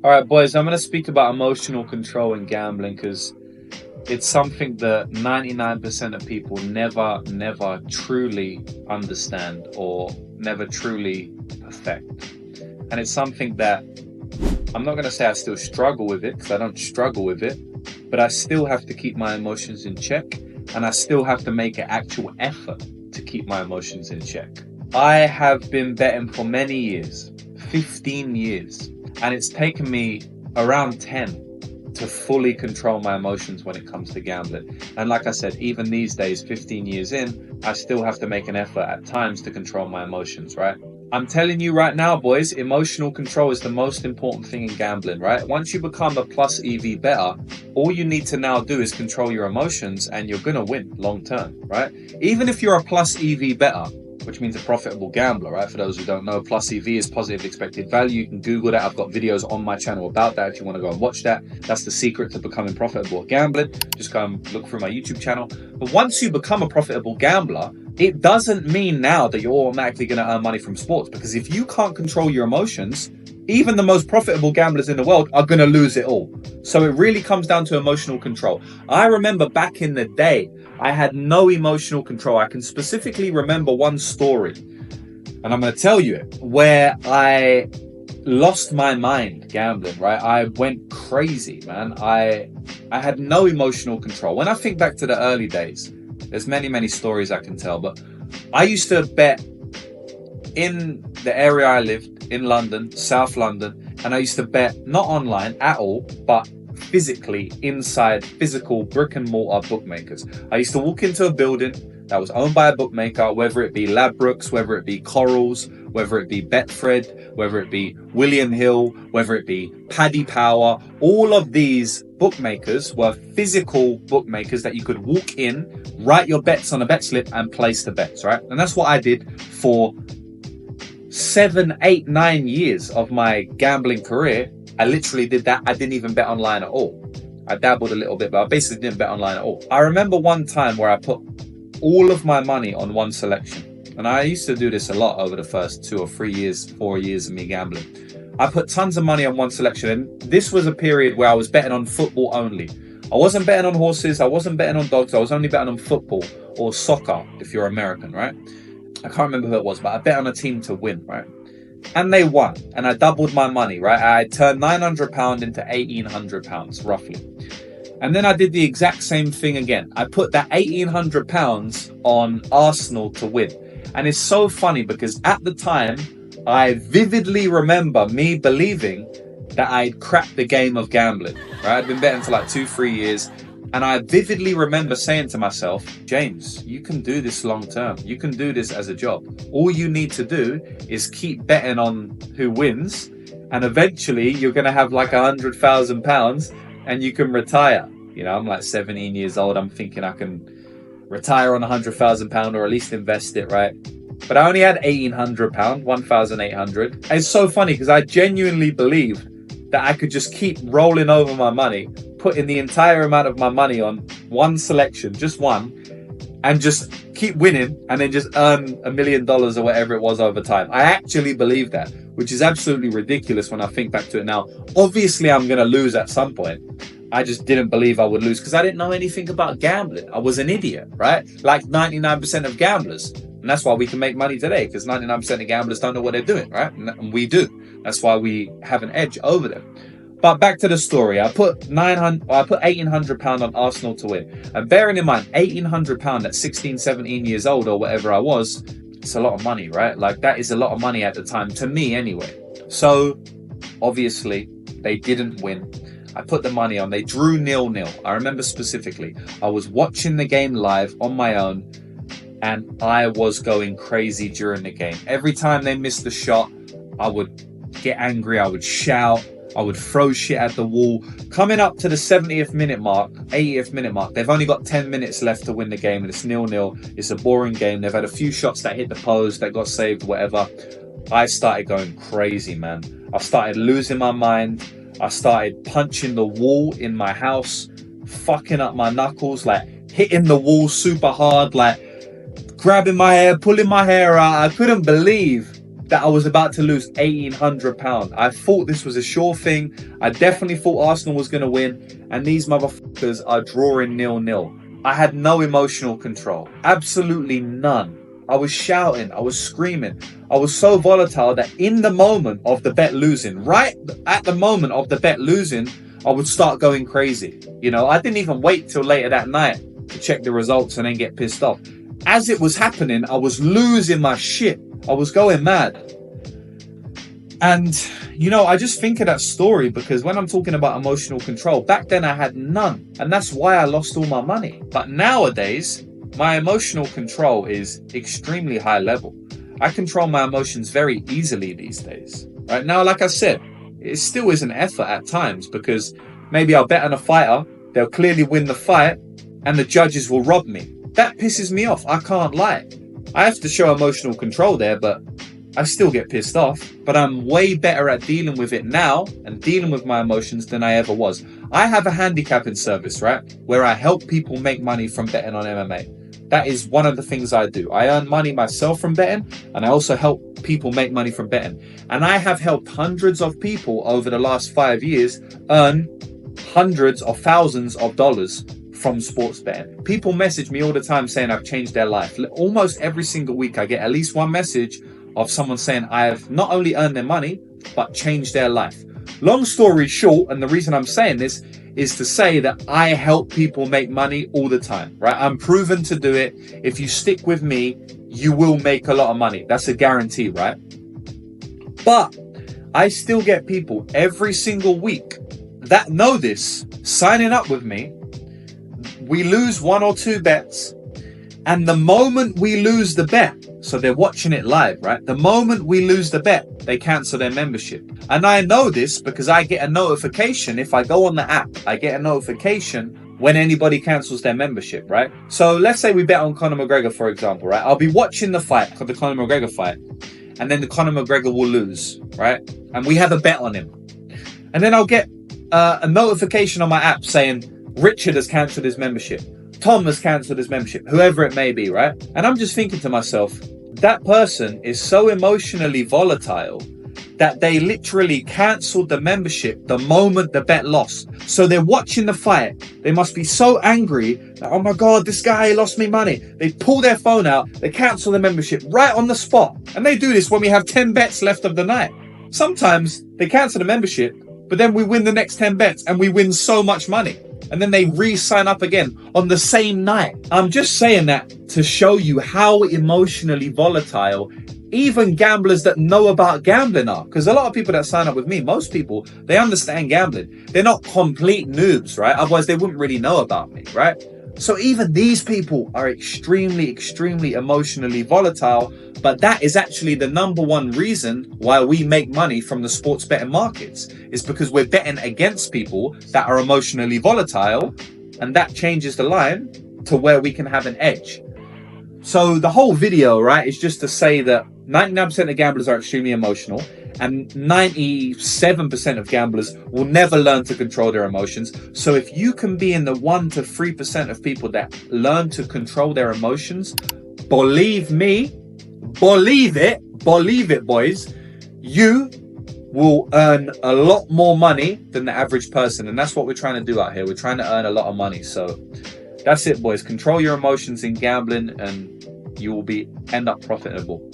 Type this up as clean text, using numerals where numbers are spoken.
All right, boys, I'm going to speak about emotional control in gambling because it's something that 99% of people never truly understand or never truly perfect. And it's something that I'm not going to say I still struggle with it, because I don't struggle with it, but I still have to keep my emotions in check, and I still have to make an actual effort to keep my emotions in check. I have been betting for many years, 15 years, and it's taken me around 10 to fully control my emotions when it comes to gambling. And like I said, even these days, 15 years in, I still have to make an effort at times to control my emotions, right? I'm telling you right now, boys, emotional control is the most important thing in gambling, right? Once you become a plus EV bettor, all you need to now do is control your emotions and you're going to win long term, right? Even if you're a plus EV bettor, which means a profitable gambler, right? For those who don't know, plus EV is positive expected value. You can Google that. I've got videos on my channel about that if you want to go and watch that. That's the secret to becoming profitable at gambling. Just go and look through my YouTube channel. But once you become a profitable gambler, it doesn't mean now that you're automatically going to earn money from sports, because if you can't control your emotions, even the most profitable gamblers in the world are going to lose it all. So it really comes down to emotional control. I remember back in the day, I had no emotional control. I can specifically remember one story, and I'm going to tell you it, where I lost my mind gambling, right? I went crazy, man. I had no emotional control. When I think back to the early days, there's many stories I can tell, but I used to bet in the area I lived, in London, South London, and I used to bet not online at all, but physically inside physical brick and mortar bookmakers. I used to walk into a building that was owned by a bookmaker, whether it be Ladbrokes, whether it be Corals, whether it be Betfred, whether it be William Hill, whether it be Paddy Power. All of these bookmakers were physical bookmakers that you could walk in, write your bets on a bet slip and place the bets, right? And that's what I did for 7, 8, 9 years of my gambling career. I literally did that. I didn't even bet online at all. I dabbled a little bit, but I basically didn't bet online at all. I remember one time where I put all of my money on one selection. And I used to do this a lot over the first 2 or 3 years, 4 years of me gambling. I put tons of money on one selection. And this was a period where I was betting on football only. I wasn't betting on horses. I wasn't betting on dogs. I was only betting on football or soccer, if you're American, right? I can't remember who it was, but I bet on a team to win, right? And they won, and I doubled my money, right? I turned £900 into £1,800, roughly. And then I did the exact same thing again. I put that £1,800 on Arsenal to win. And it's so funny because at the time, I vividly remember me believing that I'd cracked the game of gambling, right? I'd been betting for like 2-3 years. And I vividly remember saying to myself, James, you can do this long term. You can do this as a job. All you need to do is keep betting on who wins. And eventually you're going to have like £100,000 and you can retire. You know, I'm like 17 years old. I'm thinking I can retire on £100,000 or at least invest it, right? But I only had £1,800, 1,800. It's so funny because I genuinely believed that I could just keep rolling over my money, putting the entire amount of my money on one selection, just one, and just keep winning and then just earn $1 million or whatever it was over time. I actually believe that, which is absolutely ridiculous when I think back to it now. Obviously, I'm going to lose at some point. I just didn't believe I would lose because I didn't know anything about gambling. I was an idiot, right? Like 99% of gamblers. And that's why we can make money today, because 99% of gamblers don't know what they're doing, right? And we do. That's why we have an edge over them. But back to the story. I put £1,800 on Arsenal to win. And bearing in mind, £1,800 at 16, 17 years old or whatever I was, it's a lot of money, right? Like that is a lot of money at the time, to me anyway. So obviously they didn't win. I put the money on. They drew 0-0. I remember specifically. I was watching the game live on my own and I was going crazy during the game. Every time they missed the shot, I would get angry. I would shout. I would throw shit at the wall. Coming up to the 70th minute mark, 80th minute mark, they've only got 10 minutes left to win the game and it's 0-0. It's a boring game. They've had a few shots that hit the post, that got saved, whatever. I started going crazy, man. I started losing my mind. I started punching the wall in my house, fucking up my knuckles, like hitting the wall super hard, like grabbing my hair, pulling my hair out. I couldn't believe that I was about to lose £1,800. I thought this was a sure thing. I definitely thought Arsenal was going to win. And these motherfuckers are drawing 0-0. I had no emotional control. Absolutely none. I was shouting. I was screaming. I was so volatile that in the moment of the bet losing, right at the moment of the bet losing, I would start going crazy. You know, I didn't even wait till later that night to check the results and then get pissed off. As it was happening, I was losing my shit. I was going mad. And, you know, I just think of that story because when I'm talking about emotional control, back then I had none. And that's why I lost all my money. But nowadays, my emotional control is extremely high level. I control my emotions very easily these days. Right now, like I said, it still is an effort at times because maybe I'll bet on a fighter, they'll clearly win the fight, and the judges will rob me. That pisses me off. I can't lie. I have to show emotional control there, but I still get pissed off. But I'm way better at dealing with it now and dealing with my emotions than I ever was. I have a handicapping service, right, where I help people make money from betting on MMA. That is one of the things I do. I earn money myself from betting, and I also help people make money from betting. And I have helped hundreds of people over the last 5 years earn hundreds of thousands of dollars from sports betting. People message me all the time saying I've changed their life. Almost every single week I get at least one message of someone saying I have not only earned their money, but changed their life. Long story short, and the reason I'm saying this is to say that I help people make money all the time, right? I'm proven to do it. If you stick with me, you will make a lot of money. That's a guarantee, right? But I still get people every single week that know this, signing up with me. We lose 1 or 2 bets, and the moment we lose the bet, so they're watching it live, right? The moment we lose the bet, they cancel their membership. And I know this because I get a notification. If I go on the app, I get a notification when anybody cancels their membership, right? So let's say we bet on Conor McGregor, for example, right? I'll be watching the fight, the Conor McGregor fight, and then the Conor McGregor will lose, right? And we have a bet on him. And then I'll get a notification on my app saying, Richard has cancelled his membership. Tom has cancelled his membership, whoever it may be, right? And I'm just thinking to myself, that person is so emotionally volatile that they literally cancelled the membership the moment the bet lost. So they're watching the fight. They must be so angry that, oh my God, this guy lost me money. They pull their phone out, they cancel the membership right on the spot. And they do this when we have 10 bets left of the night. Sometimes they cancel the membership, but then we win the next 10 bets and we win so much money. And then they re-sign up again on the same night. I'm just saying that to show you how emotionally volatile even gamblers that know about gambling are. Because a lot of people that sign up with me, most people, they understand gambling. They're not complete noobs, right? Otherwise, they wouldn't really know about me, right? So even these people are extremely, extremely emotionally volatile. But that is actually the number one reason why we make money from the sports betting markets. Is because we're betting against people that are emotionally volatile, and that changes the line to where we can have an edge. So the whole video, right, is just to say that 99% of gamblers are extremely emotional, and 97% of gamblers will never learn to control their emotions. So if you can be in the 1 to 3% of people that learn to control their emotions, believe me, believe it, boys, you will earn a lot more money than the average person. And that's what we're trying to do out here. We're trying to earn a lot of money. So that's it, boys. Control your emotions in gambling and you will end up profitable.